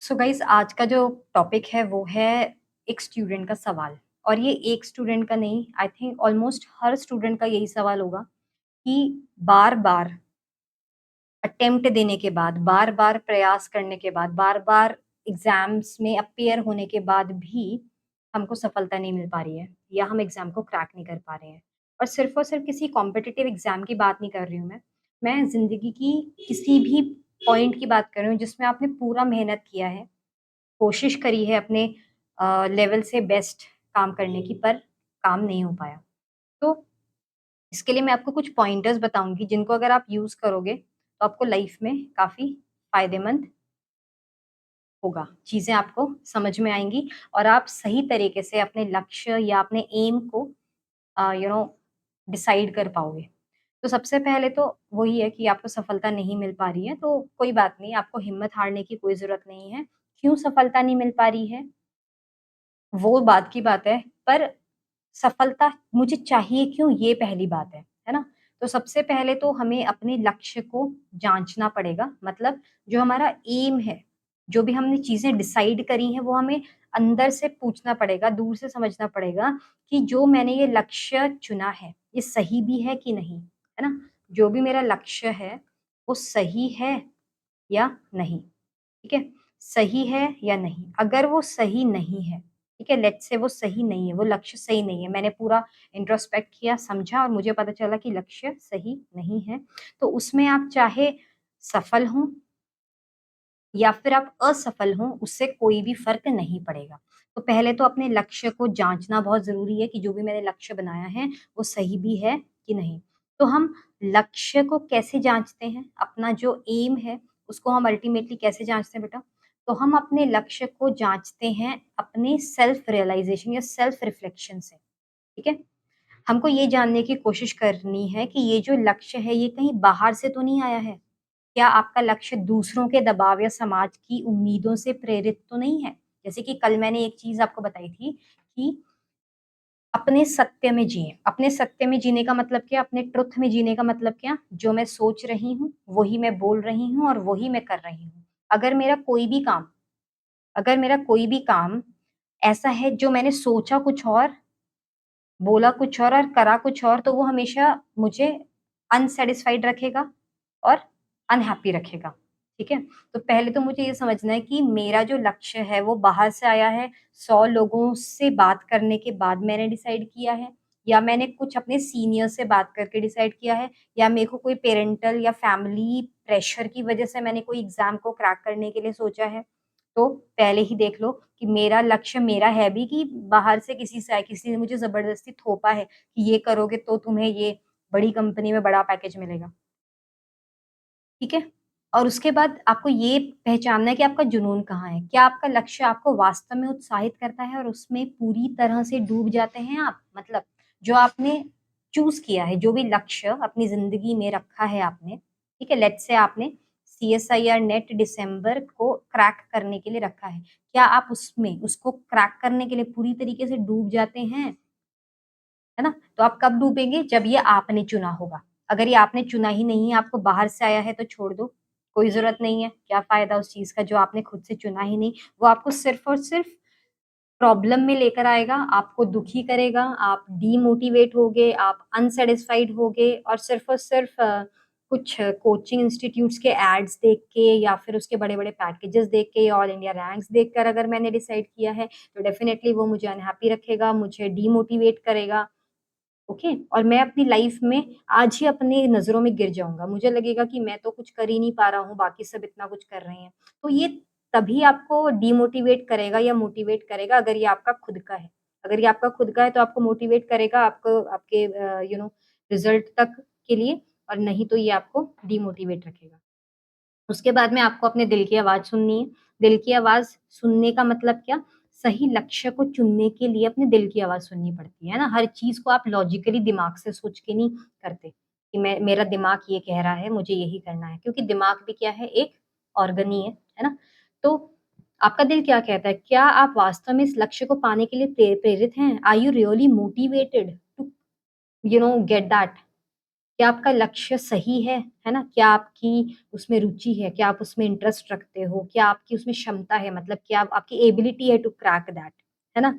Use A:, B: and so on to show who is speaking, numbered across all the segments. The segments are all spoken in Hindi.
A: सो गाइस आज का जो टॉपिक है वो है एक स्टूडेंट का सवाल। और ये एक स्टूडेंट का नहीं, I think almost her student का यही सवाल होगा कि बार बार अटेम्प्ट देने के बाद, बार बार प्रयास करने के बाद, बार बार एग्जाम्स में अपियर होने के बाद भी हमको सफलता नहीं मिल पा रही है या हम एग्जाम को क्रैक नहीं कर पा रहे हैं। और सिर्फ किसी कॉम्पिटिटिव एग्जाम की बात नहीं कर रही हूँ मैं जिंदगी की किसी भी पॉइंट की बात कर रही हूँ जिसमें आपने पूरा मेहनत किया है, कोशिश करी है अपने लेवल से बेस्ट काम करने की, पर काम नहीं हो पाया। तो इसके लिए मैं आपको कुछ पॉइंटर्स बताऊँगी जिनको अगर आप यूज़ करोगे तो आपको लाइफ में काफ़ी फ़ायदेमंद होगा। चीज़ें आपको समझ में आएँगी और आप सही तरीके से अपने लक्ष्य या अपने एम को यू नो डिसाइड कर पाओगे। तो सबसे पहले तो वही है कि आपको सफलता नहीं मिल पा रही है, तो कोई बात नहीं, आपको हिम्मत हारने की कोई ज़रूरत नहीं है। क्यों सफलता नहीं मिल पा रही है? वो बात की बात है, पर सफलता मुझे चाहिए क्यों, ये पहली बात है ना? तो सबसे पहले तो हमें अपने लक्ष्य को जाँचना पड़ेगा, मतलब जो हमारा एम है, जो भी हमने चीज़ें डिसाइड करी हैं, वो हमें अंदर से पूछना पड़ेगा, दूर से समझना पड़ेगा कि जो मैंने ये लक्ष्य चुना है, ये सही भी है कि नहीं, है ना? जो भी मेरा लक्ष्य है, वो सही है या नहीं? ठीक है? सही है या नहीं? अगर वो सही नहीं है, ठीक है? लेट्स से वो सही नहीं है, वो लक्ष्य सही नहीं है। मैंने पूरा इंट्रोस्पेक्ट किया, समझा और मुझे पता चला कि लक्ष्य सही नहीं है, तो उसमें आप चाहे सफल हों या फिर आप असफल हों, उससे कोई भी फ़र्क नहीं पड़ेगा। तो पहले तो अपने लक्ष्य को जाँचना बहुत ज़रूरी है कि जो भी मैंने लक्ष्य बनाया है, वो सही भी है कि नहीं। तो हम लक्ष्य को कैसे जाँचते हैं? अपना जो एम है, उसको हम अल्टीमेटली कैसे जाँचते हैं बेटा? तो हम अपने लक्ष्य को जाँचते हैं अपने सेल्फ रियलाइज़ेशन या सेल्फ रिफ्लेक्शन से, ठीक है? हमको ये जानने की कोशिश करनी है कि ये जो लक्ष्य है, ये कहीं बाहर से तो नहीं आया है? क्या आपका लक्ष्य दूसरों के दबाव या समाज की उम्मीदों से प्रेरित तो नहीं है? जैसे कि कल मैंने एक चीज़ आपको बताई थी कि अपने सत्य में जिएँ। अपने सत्य में जीने का मतलब क्या? अपने ट्रुथ में जीने का मतलब क्या? जो मैं सोच रही हूँ, वही मैं बोल रही हूँ और वही मैं कर रही हूँ। अगर मेरा कोई भी काम अगर मेरा कोई भी काम ऐसा है जो मैंने सोचा कुछ और, बोला कुछ और करा कुछ और, तो वो हमेशा मुझे अनसैटिस्फाइड रखेगा और अनहैप्पी रखेगा, ठीक है? तो पहले तो मुझे ये समझना है कि मेरा जो लक्ष्य है वो बाहर से आया है, 100 लोगों से बात करने के बाद मैंने डिसाइड किया है, या मैंने कुछ अपने सीनियर से बात करके डिसाइड किया है, या मेरे को कोई पेरेंटल या फैमिली प्रेशर की वजह से मैंने कोई एग्ज़ाम को क्रैक करने के लिए सोचा है। तो पहले ही देख लो कि मेरा लक्ष्य मेरा है भी कि बाहर से किसी से आए, किसी ने मुझे ज़बरदस्ती थोपा है कि ये करोगे तो तुम्हें ये बड़ी कंपनी में बड़ा पैकेज मिलेगा, ठीक है? और उसके बाद आपको ये पहचानना है कि आपका जुनून कहाँ है? क्या आपका लक्ष्य आपको वास्तव में उत्साहित करता है और उसमें पूरी तरह से डूब जाते हैं आप? मतलब जो आपने चूज़ किया है, जो भी लक्ष्य अपनी ज़िंदगी में रखा है आपने, ठीक है? लेट्स से आपने सीएसआईआर नेट दिसंबर को क्रैक करने के लिए रखा है। क्या आप उसमें उसको क्रैक करने के लिए पूरी तरीके से डूब जाते हैं? है ना? तो आप कब डूबेंगे? जब ये आपने चुना होगा। अगर ये आपने चुना ही नहीं है, आपको बाहर से आया है तो छोड़ दो, कोई ज़रूरत नहीं है। क्या फ़ायदा उस चीज़ का जो आपने खुद से चुना ही नहीं। वो आपको सिर्फ़ और सिर्फ़ प्रॉब्लम में लेकर आएगा, आपको दुखी करेगा, आप डीमोटिवेट होगे, आप अनसैटिस्फाइड होगे और सिर्फ़ और सिर्फ़ कुछ कोचिंग इंस्टीट्यूट्स के एड्स देख के या फिर उसके बड़े-बड़े पैकेजेज़ देख के या ऑल इंडिया रैंक्स देखकर अगर मैंने डिसाइड किया है, तो डेफ़िनिटली वो मुझे अनहैप्पी रखेगा, मुझे डीमोटिवेट करेगा। ओके, और मैं अपनी लाइफ में आज ही अपनी नज़रों में गिर जाऊँगा। मुझे लगेगा कि मैं तो कुछ कर ही नहीं पा रहा हूँ, बाकी सब इतना कुछ कर रहे हैं। तो ये तभी आपको डिमोटिवेट करेगा या मोटिवेट करेगा अगर ये आपका खुद का है। अगर ये आपका खुद का है तो आपको मोटिवेट करेगा आपको आपके रिज़ल्ट तक के लिए, और नहीं तो ये आपको डिमोटिवेट रखेगा। उसके बाद में आपको अपने दिल की आवाज़ सुननी है। दिल की आवाज़ सुनने का मतलब क्या? सही लक्ष्य को चुनने के लिए अपने दिल की आवाज़ सुननी पड़ती है ना? हर चीज़ को आप लॉजिकली दिमाग से सोच के नहीं करते कि मैं मेरा दिमाग ये कह रहा है, मुझे यही करना है। क्योंकि दिमाग भी क्या है? एक ऑर्गन ही है ना? तो आपका दिल क्या कहता है? क्या आप वास्तव में इस लक्ष्य को पाने के लिए प्रेरित हैं? Are you really motivated to get that? क्या आपका लक्ष्य सही है ना? क्या आपकी उसमें रुचि है? क्या आप उसमें इंटरेस्ट रखते हो? क्या आपकी उसमें क्षमता है? मतलब क्या आपकी एबिलिटी है टू क्रैक दैट, है ना?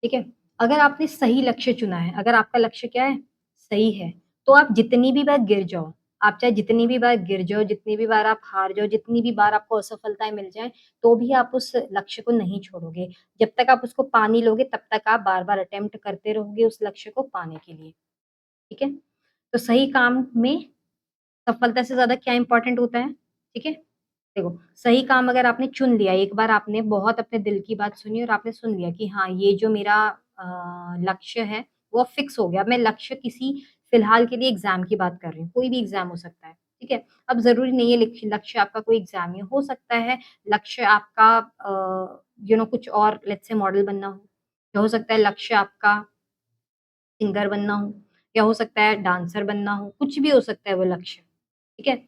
A: ठीक है? अगर आपने सही लक्ष्य चुना है, अगर आपका लक्ष्य क्या है? सही है, तो आप जितनी भी बार गिर जाओ, आप चाहे जितनी भी बार गिर जाओ, जितनी भी बार आप हार जाओ, जितनी भी बार आपको असफलताएँ मिल जाएँ, तो भी आप उस लक्ष्य को नहीं छोड़ोगे। जब तक आप उसको पा नहीं लोगे, तब तक आप बार-बार अटेम्प्ट करते रहोगे उस लक्ष्य को पाने के लिए, ठीक है? तो सही काम में सफलता से ज़्यादा क्या इम्पोर्टेंट होता है, ठीक है? देखो, सही काम अगर आपने चुन लिया, एक बार आपने बहुत अपने दिल की बात सुनी और आपने सुन लिया कि हाँ, ये जो मेरा लक्ष्य है, वो अब फिक्स हो गया। अब मैं लक्ष्य किसी फिलहाल के लिए एग्ज़ाम की बात कर रही हूँ, कोई भी एग्ज़ाम हो सकता है, ठीक है? अब ज़रूरी नहीं है लक्ष्य आपका कोई एग्ज़ाम ही हो सकता है लक्ष्य आपका कुछ और लेट्स से मॉडल बनना हो, या हो सकता है लक्ष्य आपका सिंगर बनना हो, या हो सकता है डांसर बनना हो, कुछ भी हो सकता है वो लक्ष्य, ठीक है?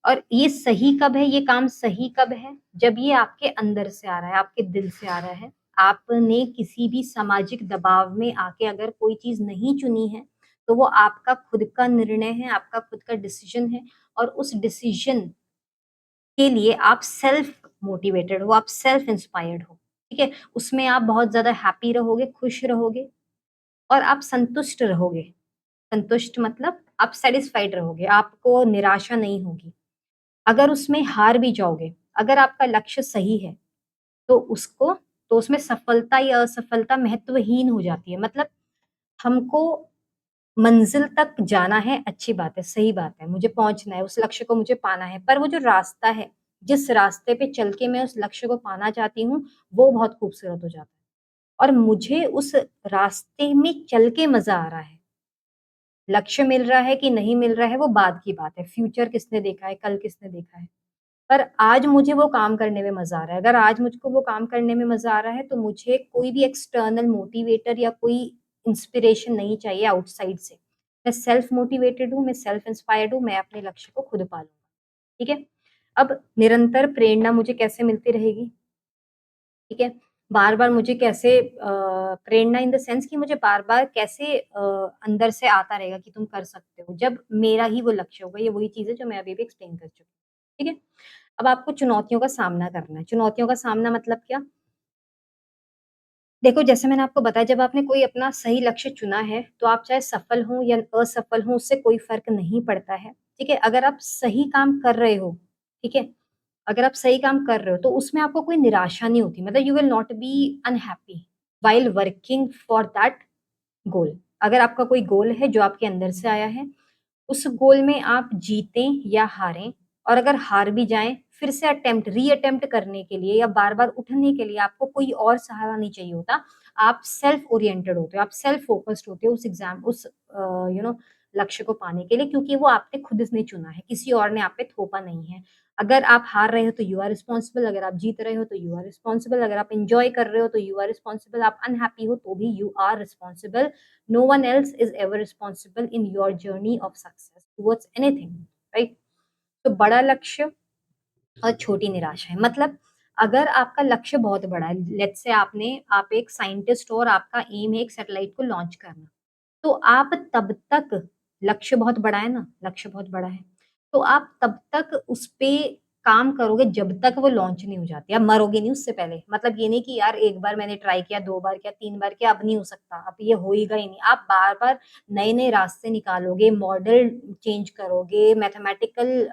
A: और ये सही कब है, ये काम सही कब है? जब ये आपके अंदर से आ रहा है, आपके दिल से आ रहा है। आपने किसी भी सामाजिक दबाव में आके अगर कोई चीज़ नहीं चुनी है, तो वो आपका खुद का निर्णय है, आपका खुद का डिसीज़न है और उस डिसीज़न के लिए आप सेल्फ मोटिवेटेड हो, आप सेल्फ इंस्पायर्ड हो, ठीक है? उसमें आप बहुत ज़्यादा हैप्पी रहोगे, खुश रहोगे और आप संतुष्ट रहोगे। संतुष्ट मतलब आप सैटिस्फाइड रहोगे, आपको निराशा नहीं होगी। अगर उसमें हार भी जाओगे, अगर आपका लक्ष्य सही है, तो उसमें सफलता या असफलता महत्वहीन हो जाती है। मतलब हमको मंज़िल तक जाना है, अच्छी बात है, सही बात है, मुझे पहुँचना है, उस लक्ष्य को मुझे पाना है। पर वो जो रास्ता है, जिस रास्ते पे चल के मैं उस लक्ष्य को पाना चाहती हूँ, वो बहुत खूबसूरत हो जाता है और मुझे उस रास्ते में चल के मज़ा आ रहा है। लक्ष्य मिल रहा है कि नहीं मिल रहा है, वो बाद की बात है। फ्यूचर किसने देखा है, कल किसने देखा है। पर आज मुझे वो काम करने में मज़ा आ रहा है। अगर आज मुझको वो काम करने में मज़ा आ रहा है, तो मुझे कोई भी एक्सटर्नल मोटिवेटर या कोई इंस्पिरेशन नहीं चाहिए आउटसाइड से। मैं सेल्फ मोटिवेटेड हूँ, मैं सेल्फ इंस्पायर्ड हूँ, मैं अपने लक्ष्य को खुद पा लूँगा। ठीक है? अब निरंतर प्रेरणा मुझे कैसे मिलती रहेगी? ठीक है? बार-बार मुझे कैसे प्रेरणा इन द सेंस कि मुझे बार-बार कैसे अंदर से आता रहेगा कि तुम कर सकते हो, जब मेरा ही वो लक्ष्य होगा। ये वही चीज़ है जो मैं अभी भी एक्सप्लेन कर चुकी हूँ। ठीक है? अब आपको चुनौतियों का सामना करना है। चुनौतियों का सामना मतलब क्या? देखो, जैसे मैंने आपको बताया जब आपने कोई अपना सही लक्ष्य चुना है, तो आप चाहे सफल हों या असफल हों, उससे कोई फ़र्क नहीं पड़ता है। ठीक है? अगर आप सही काम कर रहे हो, ठीक है? अगर आप सही काम कर रहे हो, तो उसमें आपको कोई निराशा नहीं होती। मतलब you will not be unhappy while working for that goal. अगर आपका कोई गोल है जो आपके अंदर से आया है, उस गोल में आप जीतें या हारें और अगर हार भी जाएँ, फिर से री-अटेम्प्ट करने के लिए या बार-बार उठने के लिए आपको कोई और सहारा नहीं चाहिए होता। आप सेल्फ ओरिएंटेड होते हो, आप सेल्फ फोकस्ड होते हो उस लक्ष्य को पाने के लिए क्योंकि वो आपने खुद से नहीं चुना है, किसी और ने आप पे थोपा नहीं है। अगर आप हार रहे हो तो यू आर रिस्पांसिबल, अगर आप जीत रहे हो तो यू आर रिस्पांसिबल, अगर आप एन्जॉय कर रहे हो तो यू आर रिस्पांसिबल, आप अनहैप्पी हो तो भी you are responsible. No one else is ever responsible in your journey of success towards anything, right? तो बड़ा लक्ष्य और छोटी निराशाएँ मतलब अगर आपका लक्ष्य बहुत बड़ा है, लेट्स से आप एक साइंटिस्ट हो और आपका एम है एक सैटेलाइट को लॉन्च करना। तो आप तब तक लक्ष्य बहुत बड़ा है ना, लक्ष्य बहुत बड़ा है, तो आप तब तक उस पे काम करोगे जब तक वो लॉन्च नहीं हो जाती। आप मरोगे नहीं उससे पहले। मतलब ये नहीं कि यार 1 बार मैंने ट्राई किया, 2 बार किया, 3 बार किया, अब नहीं हो सकता, अब ये होएगा ही नहीं। आप बार-बार नए-नए रास्ते निकालोगे, मॉडल चेंज करोगे, मैथमेटिकल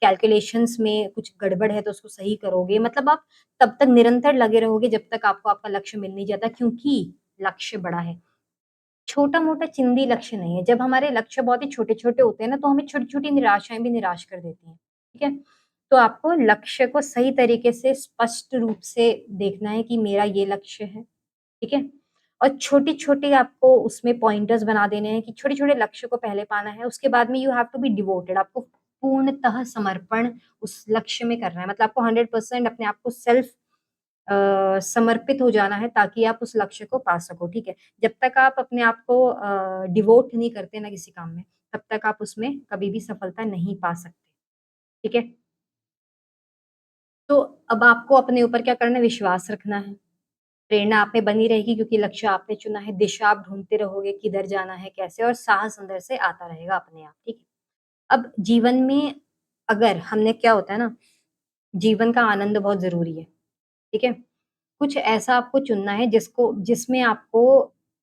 A: कैलकुलेशंस में कुछ गड़बड़ है तो उसको सही करोगे। मतलब आप तब तक निरंतर लगे रहोगे जब तक आपको आपका लक्ष्य मिल नहीं जाता क्योंकि लक्ष्य बड़ा है। छोटा-मोटा चिंदी लक्ष्य नहीं है। जब हमारे लक्ष्य बहुत ही छोटे-छोटे होते हैं ना, तो हमें छोटी-छोटी निराशाएँ भी निराश कर देती हैं, ठीक है? तो आपको लक्ष्य को सही तरीके से स्पष्ट रूप से देखना है कि मेरा ये लक्ष्य है, ठीक है? और छोटे-छोटे आपको उसमें पॉइंटर्स बना देने हैं कि छोटे-छोटे लक्ष्य को पहले पाना है, उसके बाद में you have to be devoted आपको पूर्णतः समर्पण उस लक्ष्य में करना है। मतलब आपको 100% अपने आप को समर्पित हो जाना है ताकि आप उस लक्ष्य को पा सको, ठीक है? जब तक आप अपने आप को डिवोट नहीं करते ना किसी काम में, तब तक आप उसमें कभी भी सफलता नहीं पा सकते, ठीक है? तो अब आपको अपने ऊपर क्या करना है, विश्वास रखना है, प्रेरणा आप में बनी रहेगी क्योंकि लक्ष्य आपने चुना है, दिशा आप ढूँढते रहोगे किधर जाना है, कैसे और साहस अंदर से आता रहेगा अपने आप, ठीक है? अब जीवन में अगर हमने क्या होता है ना, जीवन का आनंद बहुत ज़रूरी है, ठीक है? कुछ ऐसा आपको चुनना है जिसमें आपको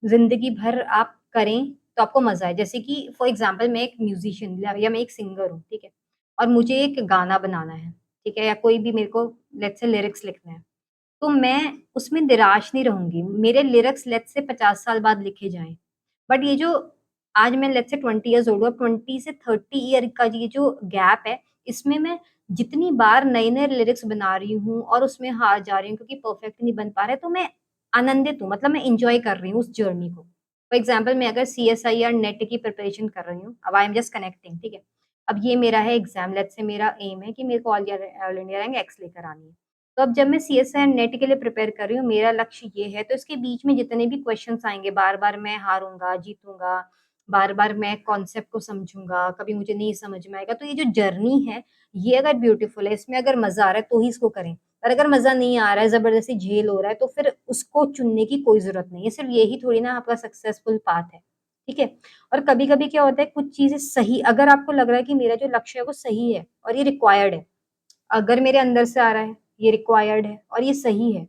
A: ज़िंदगी भर आप करें, तो आपको मज़ा आए। जैसे कि फॉर एग्ज़ाम्पल मैं एक म्यूज़िशियन या मैं एक सिंगर हूँ, ठीक है? और मुझे एक गाना बनाना है, ठीक है? या कोई भी मेरे को लेट्स से लिरिक्स लिखने हैं, तो मैं उसमें निराश नहीं रहूँगी। मेरे लिरिक्स लेट्स से 50 साल बाद लिखे जाएँ, बट ये जो आज मैं लेट्स से 20 इयर्स ओल्ड हूँ, अब 20 से 30 ईयर का ये जो गैप है, इसमें मैं जितनी बार नए-नए लिरिक्स बना रही हूँ और उसमें हार जा रही हूँ क्योंकि परफेक्ट नहीं बन पा रहा है, तो मैं आनंदित हूँ, मतलब मैं एन्जॉय कर रही हूँ उस जर्नी को। फॉर एग्ज़ाम्पल मैं अगर सीएसआईआर नेट की प्रिपरेशन कर रही हूँ, अब आई एम जस्ट कनेक्टिंग, ठीक है? अब ये मेरा है एग्ज़ाम, लेट्स से मेरा एम है कि मेरे को ऑल इंडिया रैंक एक्स लेकर आनी है। तो अब जब मैं सीएसआईआर नेट के लिए प्रिपेयर कर रही हूँ, मेरा लक्ष्य ये है, तो इसके बीच में जितने भी क्वेश्चन्स आएँगे, बार-बार मैं हारूँगा, जीतूँगा, बार-बार मैं कॉन्सेप्ट को समझूँगा, कभी मुझे नहीं समझ में आएगा। तो ये जो जर्नी है, ये अगर ब्यूटीफुल है, इसमें अगर मज़ा आ रहा है, तो ही इसको करें। और अगर मज़ा नहीं आ रहा है, ज़बरदस्ती झेल हो रहा है, तो फिर उसको चुनने की कोई ज़रूरत नहीं है। सिर्फ़ यही थोड़ी ना आपका सक्सेसफुल पाथ है, ठीक है? और कभी-कभी क्या होता है, कुछ चीज़ें सही अगर आपको लग रहा है कि मेरा जो लक्ष्य है, वो सही है और ये रिक्वायर्ड है, अगर मेरे अंदर से आ रहा है, ये रिक्वायर्ड है और ये सही है,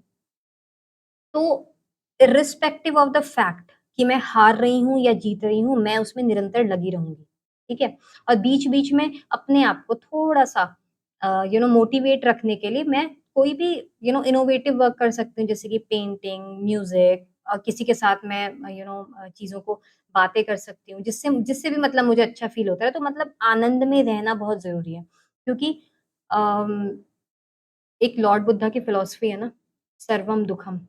A: तो इर्रिस्पेक्टिव ऑफ द फैक्ट कि मैं हार रही हूँ या जीत रही हूँ, मैं उसमें निरंतर लगी रहूँगी, ठीक है? और बीच-बीच में अपने आप को थोड़ा-सा मोटिवेट रखने के लिए मैं कोई भी इनोवेटिव वर्क कर सकती हूँ, जैसे कि पेंटिंग, म्यूज़िक किसी के साथ मैं चीज़ों को बातें कर सकती हूँ, जिससे जिससे भी मतलब मुझे अच्छा फ़ील होता है, तो मतलब आनंद में रहना बहुत ज़रूरी है। क्योंकि अम, एक लॉर्ड बुद्धा की फिलॉसफी है ना, सर्वम दुखम।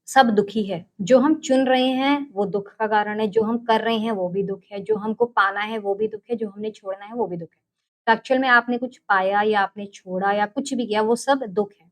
A: सब दुखी है। जो हम चुन रहे हैं, वो दुःख का कारण है, जो हम कर रहे हैं, वो भी दुःख है, जो हमको पाना है, वो भी दुःख है, जो हमने छोड़ना है, वो भी दुःख है। तो एक्चुअल में आपने कुछ पाया या आपने छोड़ा या कुछ भी किया, वो सब दुःख है।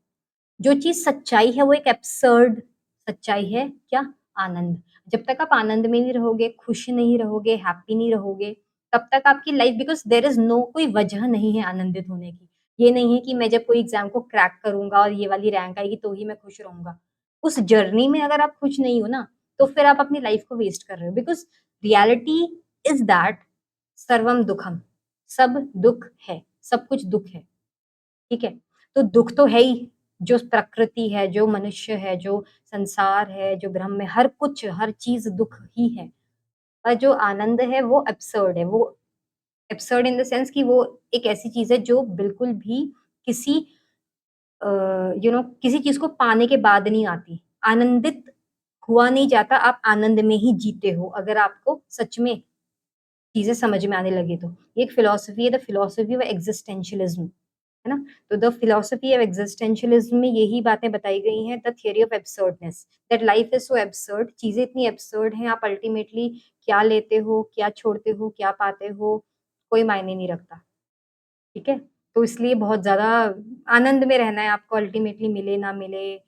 A: जो चीज़ सच्चाई है, वो एक एब्सर्ड सच्चाई है, क्या? आनंद। जब तक आप आनंद में नहीं रहोगे, खुश नहीं रहोगे, हैप्पी नहीं रहोगे, तब तक आपकी life because there is no कोई वजह नहीं है आनंदित होने की। ये नहीं है कि मैं जब कोई एग्ज़ाम को क्रैक करूँगा और ये वाली रैंक आएगी, तो ही मैं खुश रहूँगा। उस जर्नी में अगर आप खुश नहीं हो ना, तो फिर आप अपनी लाइफ़ को वेस्ट कर रहे हो बिकॉज़ रियलिटी इज़ दैट सर्वम दुखम, सब दुःख है, सब कुछ दुःख है। ठीक है? तो दुःख तो है ही, जो प्रकृति है, जो मनुष्य है, जो संसार है, जो ब्रह्म है, हर कुछ, हर चीज़ दुःख ही है। और जो आनंद है वो अब्सर्ड है, वो अब्सर्ड इन द सेंस कि वो एक ऐसी चीज़ है जो बिल्कुल भी किसी किसी चीज़ को पाने के बाद नहीं आती। आनंदित हुआ नहीं जाता, आप आनंद में ही जीते हो, अगर आपको सच में चीज़ें समझ में आने लगी तो। ये एक फिलॉसफी है, द फिलॉसफी ऑफ एक्जिस्टेंशियलिज्म। है ना? तो द फिलॉसफी ऑफ एक्जिस्टेंशियलिज्म में यही बातें बताई गई हैं, the theory of absurdness, that life is so absurd, चीज़ें इतनी एब्सर्ड हैं, आप अल्टीमेटली क्या लेते हो, क्या छोड़ते हो, क्या पाते हो, कोई मायने नहीं रखता, ठीक है? तो इसलिए बहुत ज़्यादा आनंद में रहना है आपको अल्टीमेटली मिले ना मिले,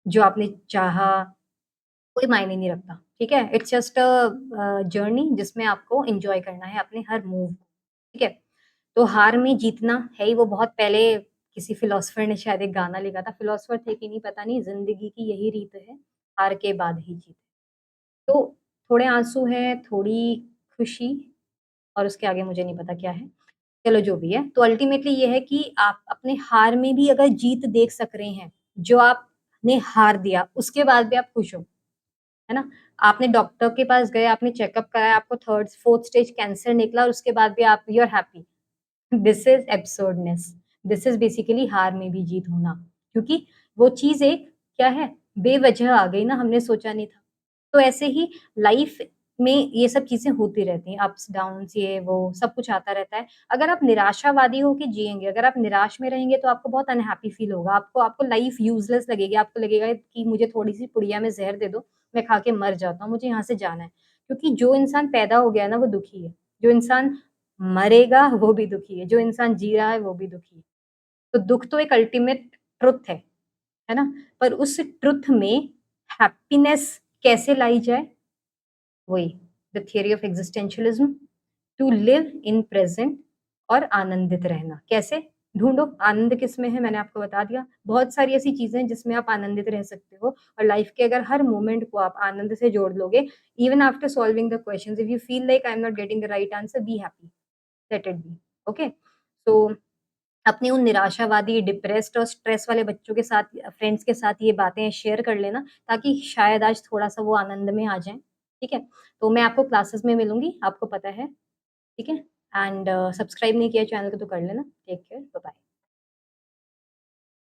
A: जो आपने चाहा, कोई मायने नहीं रखता, ठीक है? इट्स जस्ट जर्नी जिसमें आपको एन्जॉय करना है अपने हर मूव को, ठीक है? तो हार में जीतना है ही वो बहुत पहले किसी फिलोसोफर ने शायद एक गाना लिखा था, फिलोसोफर थे कि नहीं पता नहीं, ज़िंदगी की यही रीत है, हार के बाद ही जीत। तो थोड़े आँसू हैं, थोड़ी खुशी और उसके आगे मुझे नहीं पता क्या है। चलो जो भी है, तो अल्टीमेटली ये है कि आप अपने हार में भी अगर जीत देख सक रहे हैं, जो आपने हार दिया, उसके बाद भी आप खुश हो, है ना? आपने डॉक्टर के पास गए, आपने चेकअप कराया, आपको 3rd 4th स्टेज कैंसर निकला और उसके बाद भी आप you are happy. This is absurdness, this is basically हार में भी जीत होना, क्योंकि वो चीज़ एक क्या है, बेवजह आ गई ना, हमने सोचा नहीं था। तो ऐसे ही लाइफ़ में ये सब चीज़ें होती रहती हैं, अप्स, डाउन्स, ये वो सब कुछ आता रहता है। अगर आप निराशावादी होके जिएँगे, अगर आप निराश में रहेंगे तो आपको बहुत अनहैप्पी फ़ील होगा, आपको आपको लाइफ़ यूज़लेस लगेगी, आपको लगेगा कि मुझे थोड़ी-सी पुड़िया में ज़हर दे दो, मैं खा के मर जाता हूँ, मुझे यहाँ से जाना है। क्योंकि जो इंसान पैदा हो गया है ना, वो दुखी है। जो इंसान मरेगा वो भी दुखी है, जो इंसान जी रहा है वो भी दुखी है। तो दुःख तो एक अल्टीमेट ट्रुथ है ना? पर उस ट्रुथ में हैप्पीनेस कैसे लाई जाए? वही the theory of existentialism, to live in present और आनंदित रहना। कैसे? ढूँढो आनंद किसमें है मैंने आपको बता दिया। बहुत सारी ऐसी चीज़ें हैं जिसमें आप आनंदित रह सकते हो और लाइफ़ के अगर हर मोमेंट को आप आनंद से जोड़ लोगे, even after solving the questions if you feel like I am not getting the right answer, be happy, let it be, okay? So अपनी उन निराशावादी, डिप्रेस्ड और स्ट्रेस वाले बच्चों के साथ फ्रेंड्स के साथ ये बातें शेयर कर लेना, ताकि शायद आज थोड़ा-सा वो आनंद में आ जाएँ, ठीक है? तो मैं आपको क्लासेस में मिलूँगी, आपको पता है, ठीक है? एंड सब्सक्राइब नहीं किया चैनल को तो कर लेना। Take care, bye-bye.